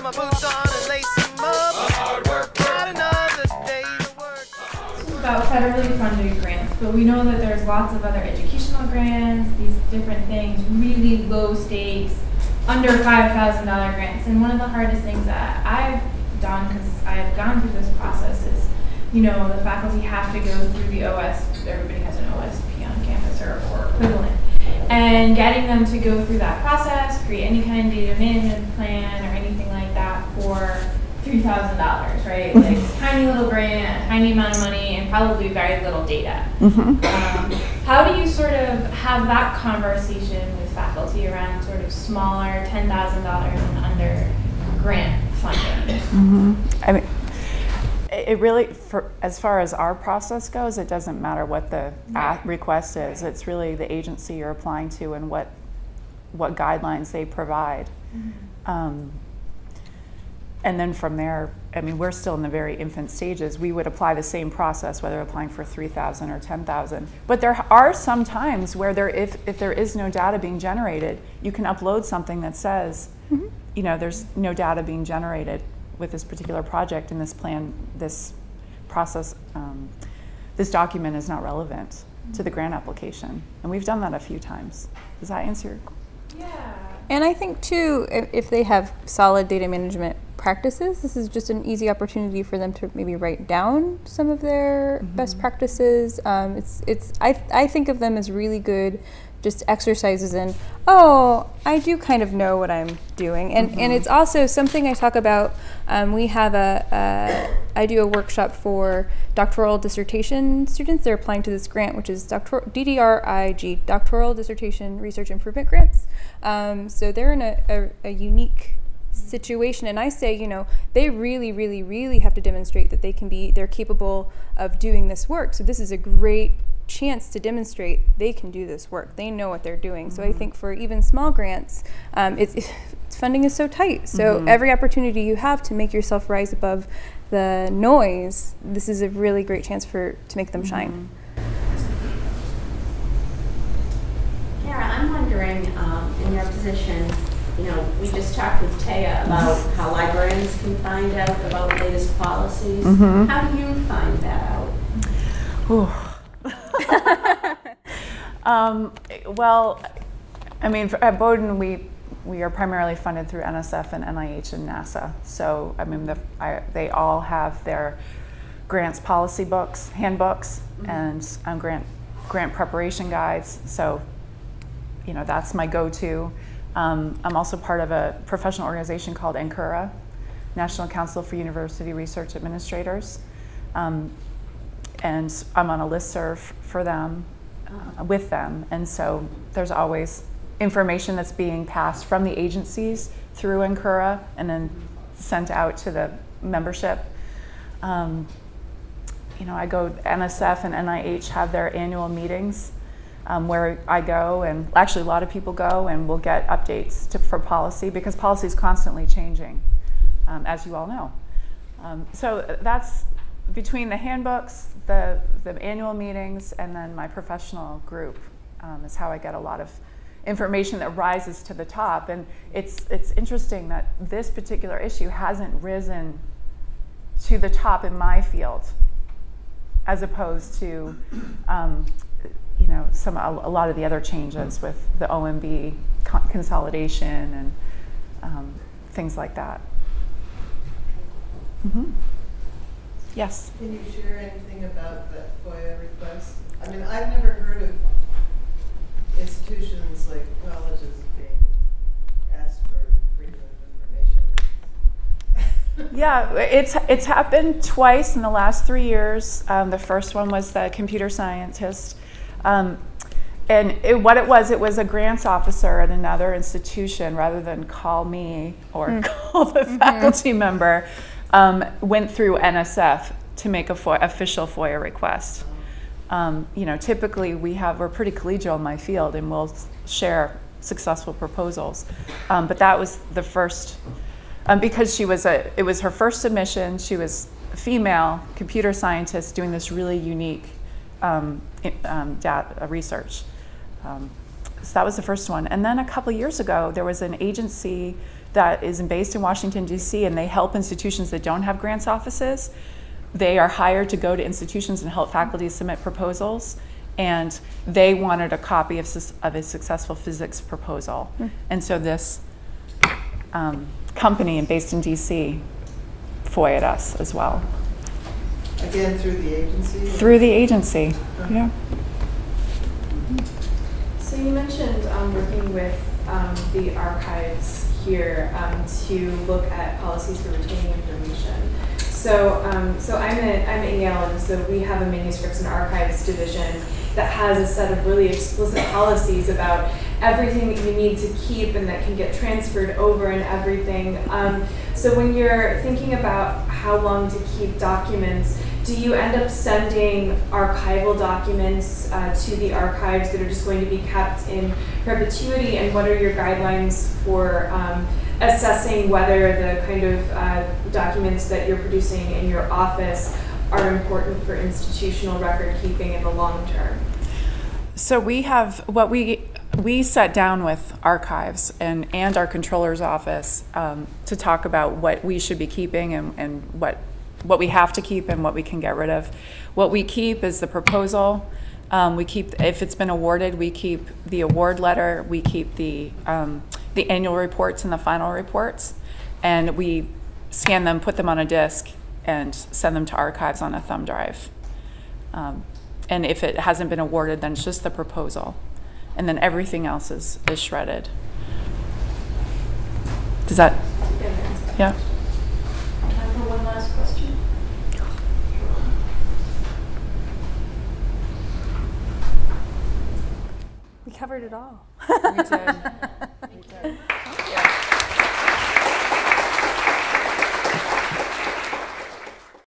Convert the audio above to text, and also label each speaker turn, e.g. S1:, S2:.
S1: my boots on and lace them up. Hard work, not another day's work.
S2: This is about federally funded grants, but we know that there's lots of other educational grants, these different things, really low stakes, under $5,000 grants. And one of the hardest things that I've done, because I've gone through this process, is, you know, the faculty have to go through the everybody has an OSTP on campus or equivalent. And getting them to go through that process, create any kind of data management plan or anything like that for $3,000, right? Like tiny little grant, tiny amount of money, and probably very little data. How do you sort of have that conversation with faculty around sort of smaller $10,000 and under grant funding?
S3: I mean, it really, as far as our process goes, it doesn't matter what the request is. It's really the agency you're applying to and what guidelines they provide. And then from there, I mean, we're still in the very infant stages. We would apply the same process whether applying for 3,000 or 10,000. But there are some times where if there is no data being generated, you can upload something that says, you know, there's no data being generated with this particular project, and this plan, this process, this document is not relevant to the grant application. And we've done that a few times. Does that answer your question?
S2: Yeah.
S4: And I think too, if they have solid data management practices, this is just an easy opportunity for them to maybe write down some of their best practices. I think of them as really good just exercises in, oh, I do kind of know what I'm doing. And it's also something I talk about. We have I do a workshop for doctoral dissertation students. They're applying to this grant, which is DDRIG, Doctoral Dissertation Research Improvement Grants. So they're in a unique situation, and I say, you know, they really, really, really have to demonstrate that they're capable of doing this work. So this is a great chance to demonstrate they can do this work. They know what they're doing. So I think for even small grants, funding is so tight. So every opportunity you have to make yourself rise above the noise, this is a really great chance to make them shine.
S5: Cara, I'm wondering, in your position, you know, we just talked with Thea about how librarians can find out about latest policies. How do you find that out?
S3: Well, I mean, at Bowdoin, we are primarily funded through NSF and NIH and NASA. So, I mean, they all have their grants policy books, handbooks, and grant preparation guides. So, you know, that's my go-to. I'm also part of a professional organization called NCURA, National Council for University Research Administrators. And I'm on a listserv for them, with them. And so there's always information that's being passed from the agencies through NCURA and then sent out to the membership. You know, NSF and NIH have their annual meetings where I go, and actually a lot of people go, and we'll get updates for policy, because policy is constantly changing, as you all know. So that's between the handbooks, the annual meetings, and then my professional group is how I get a lot of information that rises to the top. And it's interesting that this particular issue hasn't risen to the top in my field, as opposed to you know, a lot of the other changes with the OMB consolidation and things like that. Yes?
S6: Can you share anything about that FOIA request? I mean, I've never heard of institutions like colleges being asked for freedom of information.
S3: Yeah, it's happened twice in the last 3 years. The first one was the computer scientist. And what it was a grants officer at another institution, rather than call me or call the faculty member, went through NSF to make a official FOIA request. You know, typically we're pretty collegial in my field, and we'll share successful proposals. But that was the first, because it was her first submission. She was a female computer scientist doing this really unique data research. So that was the first one. And then a couple years ago, there was an agency that is based in Washington, D.C., and they help institutions that don't have grants offices. They are hired to go to institutions and help faculty submit proposals. And they wanted a copy of a successful physics proposal. And so this company based in D.C. FOIA'd us as well.
S6: Again, through the agency?
S3: Through the agency, yeah.
S2: So you mentioned working with the archives here to look at policies for retaining information. So, I'm at Yale, and so we have a manuscripts and archives division that has a set of really explicit policies about everything that you need to keep and that can get transferred over and everything. So when you're thinking about how long to keep documents, do you end up sending archival documents to the archives that are just going to be kept in perpetuity? And what are your guidelines for assessing whether the kind of documents that you're producing in your office are important for institutional record keeping in the long term?
S3: So we have what we sat down with archives and our controller's office to talk about what we should be keeping and what we have to keep and what we can get rid of. What we keep is the proposal. We keep, if it's been awarded, we keep the award letter. We keep the annual reports and the final reports, and we scan them, put them on a disk, and send them to archives on a thumb drive. And if it hasn't been awarded, then it's just the proposal, and then everything else is shredded. Does that? Yeah.
S5: Time for one last question.
S4: We covered it all.
S3: We did.